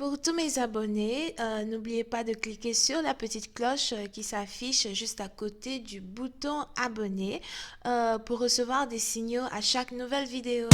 Pour tous mes abonnés, n'oubliez pas de cliquer sur la petite cloche qui s'affiche juste à côté du bouton abonner pour recevoir des signaux à chaque nouvelle vidéo.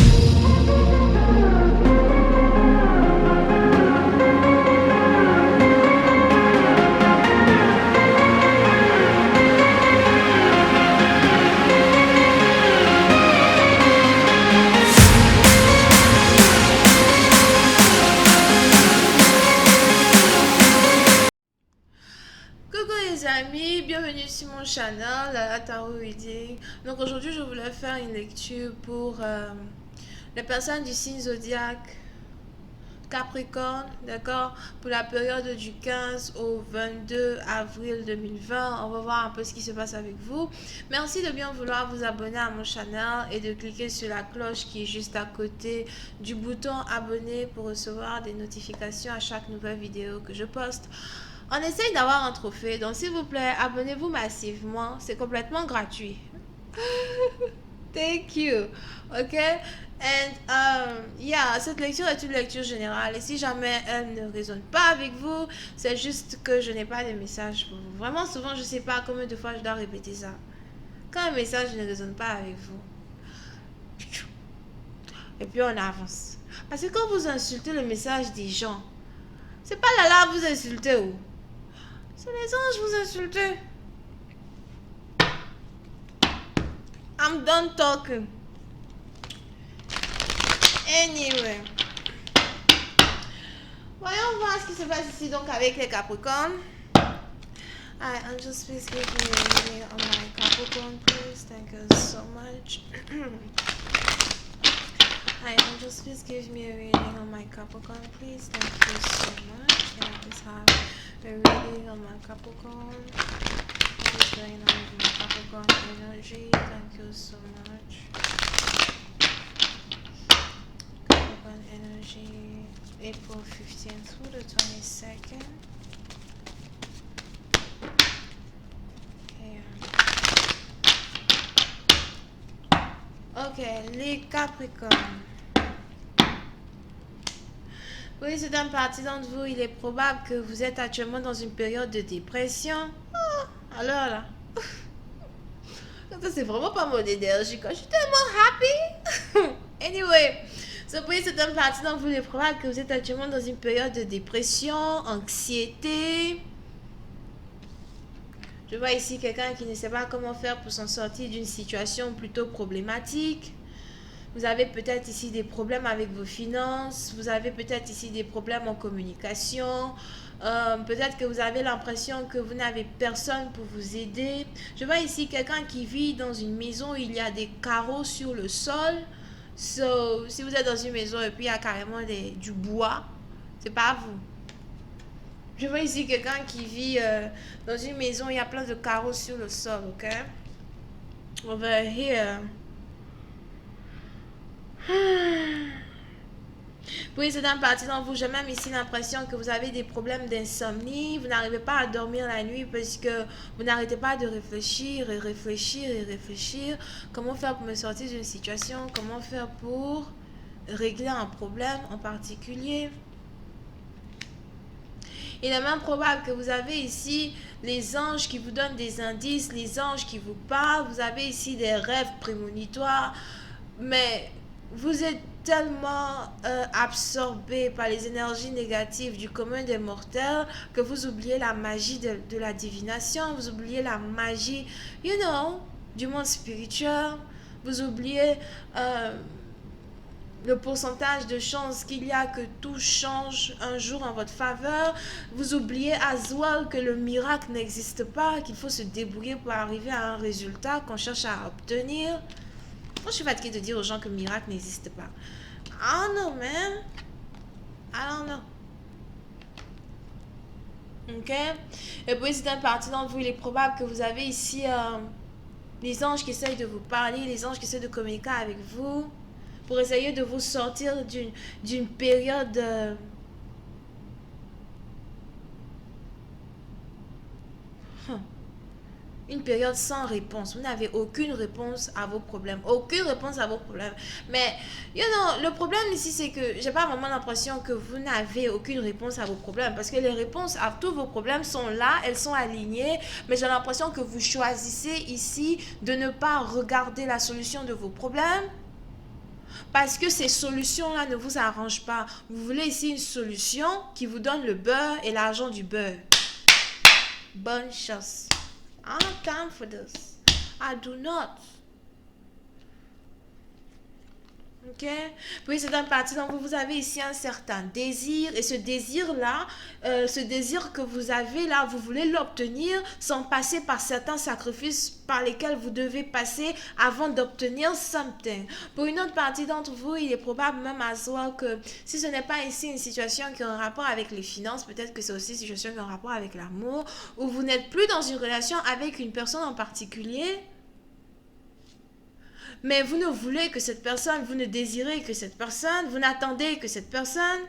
Coucou les amis, bienvenue sur mon channel Lala Tarot Reading. Donc aujourd'hui je voulais faire une lecture pour les personnes du signe zodiaque Capricorne, d'accord, pour la période du 15 au 22 avril 2020. On va voir un peu ce qui se passe avec vous. Merci de bien vouloir vous abonner à mon channel et de cliquer sur la cloche qui est juste à côté du bouton abonner pour recevoir des notifications à chaque nouvelle vidéo que je poste. On essaye d'avoir un trophée, donc s'il vous plaît, abonnez-vous massivement, c'est complètement gratuit. Thank you. Ok? Yeah, cette lecture est une lecture générale. Et si jamais elle ne résonne pas avec vous, c'est juste que je n'ai pas de message pour vous. Vraiment, souvent, je ne sais pas combien de fois je dois répéter ça. Quand un message ne résonne pas avec vous, et puis on avance. Parce que quand vous insultez le message des gens, c'est pas là vous insultez où? C'est les anges vous insultez. I'm done talking. Anyway. Voyons voir ce qui se passe ici donc avec les Capricornes. Hi, Angels, please give me a reading on my Capricorn, please. Thank you so much. Hi, Angels, please give me a reading on my Capricorn, please. Thank you so much. Can I please have a reading on my Capricorn? What is going on with my Capricorn energy? Thank you so much. Capricorn energy, April 15th through the 22nd. Ok, les Capricornes. Oui, c'est une partie d'entre vous, il est probable que vous êtes actuellement dans une période de dépression. Oh, alors là. Ça, c'est vraiment pas mon énergie quand je suis tellement happy. Anyway, so, oui, c'est une partie d'entre vous, il est probable que vous êtes actuellement dans une période de dépression, anxiété. Je vois ici quelqu'un qui ne sait pas comment faire pour s'en sortir d'une situation plutôt problématique. Vous avez peut-être ici des problèmes avec vos finances. Vous avez peut-être ici des problèmes en communication. Peut-être que vous avez l'impression que vous n'avez personne pour vous aider. Je vois ici quelqu'un qui vit dans une maison où il y a des carreaux sur le sol. So, si vous êtes dans une maison et puis il y a carrément du bois, c'est pas vous. Je vois ici quelqu'un qui vit dans une maison où il y a plein de carreaux sur le sol, ok? Over here. Oui, c'est une partie d'entre vous. J'ai même ici l'impression que vous avez des problèmes d'insomnie. Vous n'arrivez pas à dormir la nuit parce que vous n'arrêtez pas de réfléchir et réfléchir et réfléchir. Comment faire pour me sortir d'une situation? Comment faire pour régler un problème en particulier? Il est même probable que vous avez ici les anges qui vous donnent des indices, les anges qui vous parlent. Vous avez ici des rêves prémonitoires, mais vous êtes tellement absorbé par les énergies négatives du commun des mortels que vous oubliez la magie de la divination, vous oubliez la magie, du monde spirituel, vous oubliez le pourcentage de chances qu'il y a que tout change un jour en votre faveur. Vous oubliez as well que le miracle n'existe pas, qu'il faut se débrouiller pour arriver à un résultat qu'on cherche à obtenir. Moi, je suis fatiguée de dire aux gens que le miracle n'existe pas. I don't know, man. I don't know. Ok? Et puis, c'est une partie d'entre vous. Il est probable que vous avez ici les anges qui essayent de vous parler, les anges qui essayent de communiquer avec vous pour essayer de vous sortir d'une période une période sans réponse. Vous n'avez aucune réponse à vos problèmes. Aucune réponse à vos problèmes. Mais, le problème ici, c'est que j'ai pas vraiment l'impression que vous n'avez aucune réponse à vos problèmes. Parce que les réponses à tous vos problèmes sont là, elles sont alignées. Mais j'ai l'impression que vous choisissez ici de ne pas regarder la solution de vos problèmes. Parce que ces solutions-là ne vous arrangent pas. Vous voulez ici une solution qui vous donne le beurre et l'argent du beurre. Bonne chance. I don't have time for this. I do not. Ok? Puis c'est un parti donc vous avez ici un certain désir. Et ce désir-là, ce désir que vous avez là, vous voulez l'obtenir sans passer par certains sacrifices par lesquels vous devez passer avant d'obtenir something. Pour une autre partie d'entre vous, il est probable même à soi que si ce n'est pas ici une situation qui a un rapport avec les finances, peut-être que c'est aussi une situation qui a un rapport avec l'amour, ou vous n'êtes plus dans une relation avec une personne en particulier. Mais vous ne voulez que cette personne, vous ne désirez que cette personne, vous n'attendez que cette personne.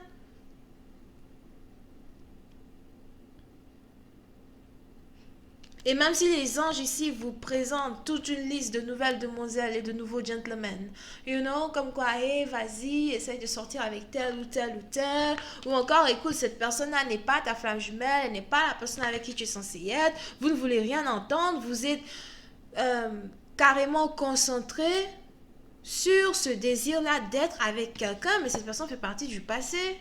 Et même si les anges ici vous présentent toute une liste de nouvelles demoiselles et de nouveaux gentlemen, comme quoi, hey, vas-y, essaye de sortir avec tel ou tel ou tel, ou encore, écoute, cette personne-là n'est pas ta flamme jumelle, elle n'est pas la personne avec qui tu es censé être, vous ne voulez rien entendre, vous êtes carrément concentré sur ce désir-là d'être avec quelqu'un, mais cette personne fait partie du passé.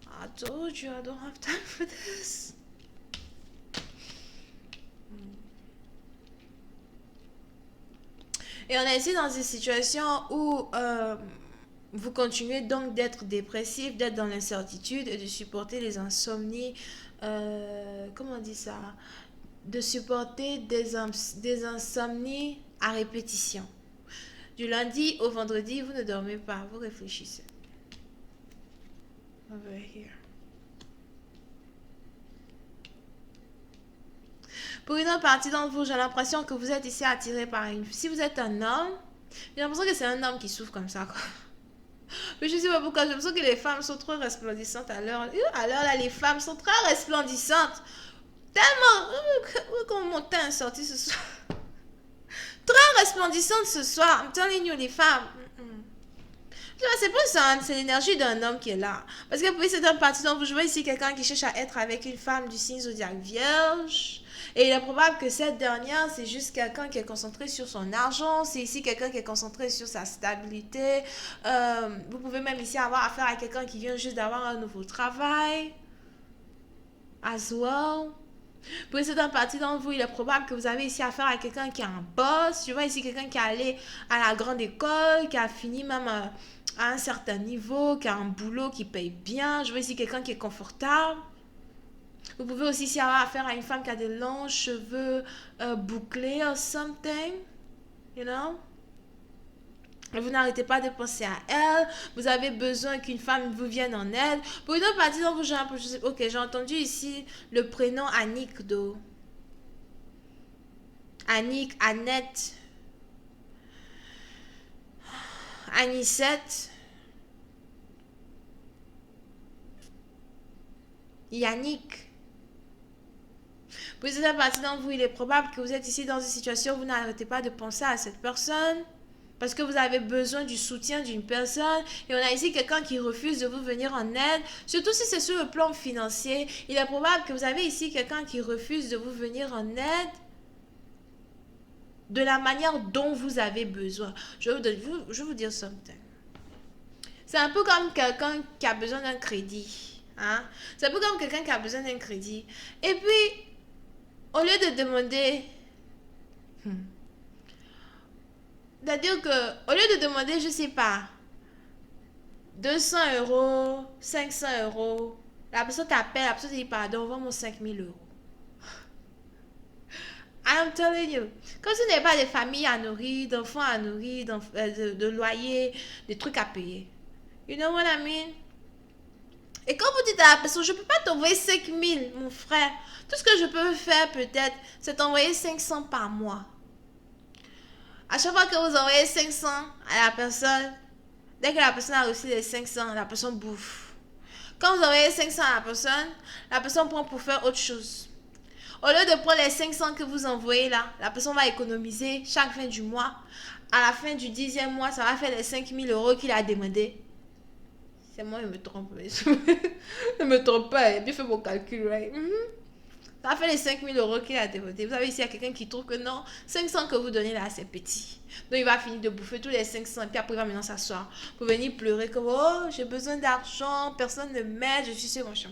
I told you I don't have time for this. Et on est ici dans une situation où vous continuez donc d'être dépressif, d'être dans l'incertitude et de supporter les insomnies. Comment on dit ça? De supporter des insomnies à répétition. Du lundi au vendredi, vous ne dormez pas, vous réfléchissez. Over here. Pour une autre partie d'entre vous, j'ai l'impression que vous êtes ici attiré par une... Si vous êtes un homme, j'ai l'impression que c'est un homme qui souffre comme ça, quoi. Mais je ne sais pas pourquoi, j'ai l'impression que les femmes sont trop resplendissantes à l'heure. À l'heure, là, les femmes sont très resplendissantes. Tellement... Comment mon teint est sorti ce soir? Très resplendissante ce soir. I'm telling you, les femmes. C'est pas ça, c'est l'énergie d'un homme qui est là. Parce que puis c'est un parti dont vous voyez ici quelqu'un qui cherche à être avec une femme du signe zodiaque vierge. Et il est probable que cette dernière, c'est juste quelqu'un qui est concentré sur son argent. C'est ici quelqu'un qui est concentré sur sa stabilité. Vous pouvez même ici avoir affaire à quelqu'un qui vient juste d'avoir un nouveau travail. As well. Pour cette partie d'entre vous, il est probable que vous avez ici affaire à quelqu'un qui est un boss. Je vois ici quelqu'un qui est allé à la grande école, qui a fini même à un certain niveau, qui a un boulot qui paye bien. Je vois ici quelqu'un qui est confortable. Vous pouvez aussi ici avoir affaire à une femme qui a des longs cheveux bouclés or something. You know? Et vous n'arrêtez pas de penser à elle. Vous avez besoin qu'une femme vous vienne en aide. Pour une autre partie d'entre vous, ok, j'ai entendu ici le prénom Annick d'eau. Annick, Annette, Anicette, Yannick. Pour cette partie d'entre vous, il est probable que vous êtes ici dans une situation où vous n'arrêtez pas de penser à cette personne. Parce que vous avez besoin du soutien d'une personne. Et on a ici quelqu'un qui refuse de vous venir en aide. Surtout si c'est sur le plan financier. Il est probable que vous avez ici quelqu'un qui refuse de vous venir en aide. De la manière dont vous avez besoin. Je vais vous dire something. C'est un peu comme quelqu'un qui a besoin d'un crédit. Hein? C'est un peu comme quelqu'un qui a besoin d'un crédit. Et puis, au lieu de demander... C'est-à-dire que, au lieu de demander, je sais pas, 200 €, 500 €, la personne t'appelle, la personne te dit, pardon, vends-moi 5000 €. I'm telling you. Comme ce n'est pas des familles à nourrir, d'enfants à nourrir, de loyer, des trucs à payer. You know what I mean? Et quand vous dites à la personne, je ne peux pas t'envoyer 5000, mon frère. Tout ce que je peux faire peut-être, c'est t'envoyer 500 par mois. À chaque fois que vous envoyez 500 à la personne, dès que la personne a reçu les 500, la personne bouffe. Quand vous envoyez 500 à la personne prend pour faire autre chose. Au lieu de prendre les 500 que vous envoyez là, la personne va économiser chaque fin du mois. À la fin du 10e mois, ça va faire les 5 000 € qu'il a demandé. C'est moi, je me trompe. Je me trompe pas, j'ai bien fait mon calcul, right? Ça fait les 5 000 € qu'il a demandé. Vous savez, ici, il y a quelqu'un qui trouve que non, 500 que vous donnez là, c'est petit. Donc, il va finir de bouffer tous les 500 et puis après, il va maintenant s'asseoir pour venir pleurer comme oh, j'ai besoin d'argent, personne ne m'aide, je suis sur mon champ.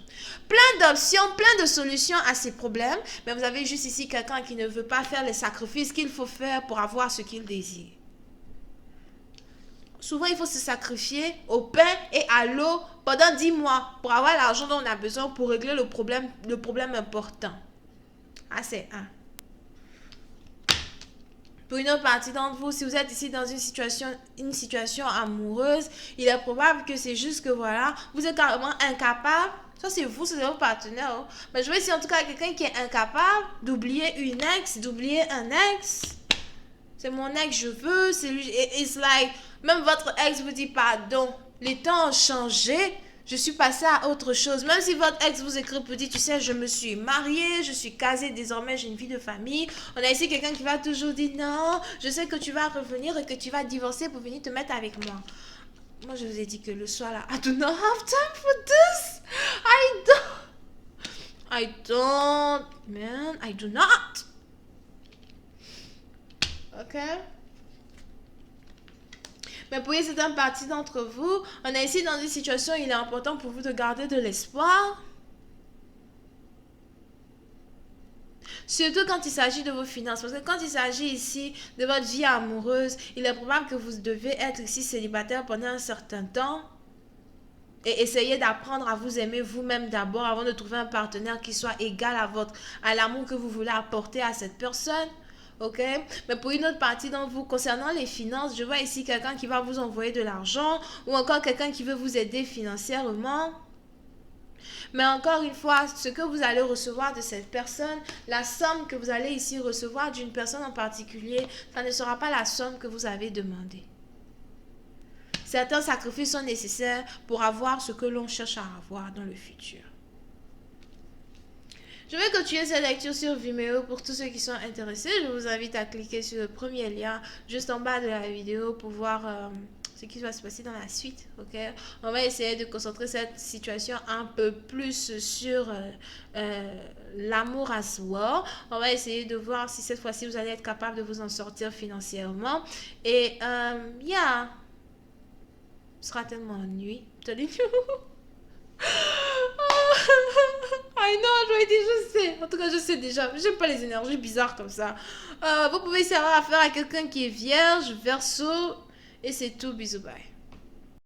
Plein d'options, plein de solutions à ces problèmes. Mais vous avez juste ici quelqu'un qui ne veut pas faire les sacrifices qu'il faut faire pour avoir ce qu'il désire. Souvent, il faut se sacrifier au pain et à l'eau pendant 10 mois pour avoir l'argent dont on a besoin pour régler le problème important. Ah, c'est un. Pour une autre partie d'entre vous, si vous êtes ici dans une situation amoureuse, il est probable que c'est juste que voilà, vous êtes carrément incapable. Ça, c'est vous, c'est votre partenaire. Hein. Mais je veux ici en tout cas quelqu'un qui est incapable d'oublier une ex, d'oublier un ex. C'est mon ex, je veux, c'est lui. It's like, même votre ex vous dit pardon. Les temps ont changé. Je suis passée à autre chose. Même si votre ex vous écrit pour dire, tu sais, je me suis mariée, je suis casée, désormais j'ai une vie de famille. On a ici quelqu'un qui va toujours dire, non, je sais que tu vas revenir et que tu vas divorcer pour venir te mettre avec moi. Moi, je vous ai dit que le soir là, I do not have time for this. I don't, man, I do not. Ok? Mais pour une certaine partie d'entre vous, on est ici dans une situation où il est important pour vous de garder de l'espoir. Surtout quand il s'agit de vos finances. Parce que quand il s'agit ici de votre vie amoureuse, il est probable que vous devez être ici célibataire pendant un certain temps. Et essayer d'apprendre à vous aimer vous-même d'abord avant de trouver un partenaire qui soit égal à l'amour que vous voulez apporter à cette personne. Ok, mais pour une autre partie d'entre vous, concernant les finances, je vois ici quelqu'un qui va vous envoyer de l'argent ou encore quelqu'un qui veut vous aider financièrement. Mais encore une fois, ce que vous allez recevoir de cette personne, la somme que vous allez ici recevoir d'une personne en particulier, ça ne sera pas la somme que vous avez demandé. Certains sacrifices sont nécessaires pour avoir ce que l'on cherche à avoir dans le futur. Je vais continuer cette lecture sur Vimeo pour tous ceux qui sont intéressés. Je vous invite à cliquer sur le premier lien juste en bas de la vidéo pour voir ce qui va se passer dans la suite. Ok, on va essayer de concentrer cette situation un peu plus sur l'amour à soi. On va essayer de voir si cette fois-ci vous allez être capable de vous en sortir financièrement. Et yeah, ce sera tellement nuit. I know, je sais. En tout cas, je sais déjà. J'aime pas les énergies bizarres comme ça. Vous pouvez essayer à faire à quelqu'un qui est vierge, verseau. Et c'est tout. Bisous, bye.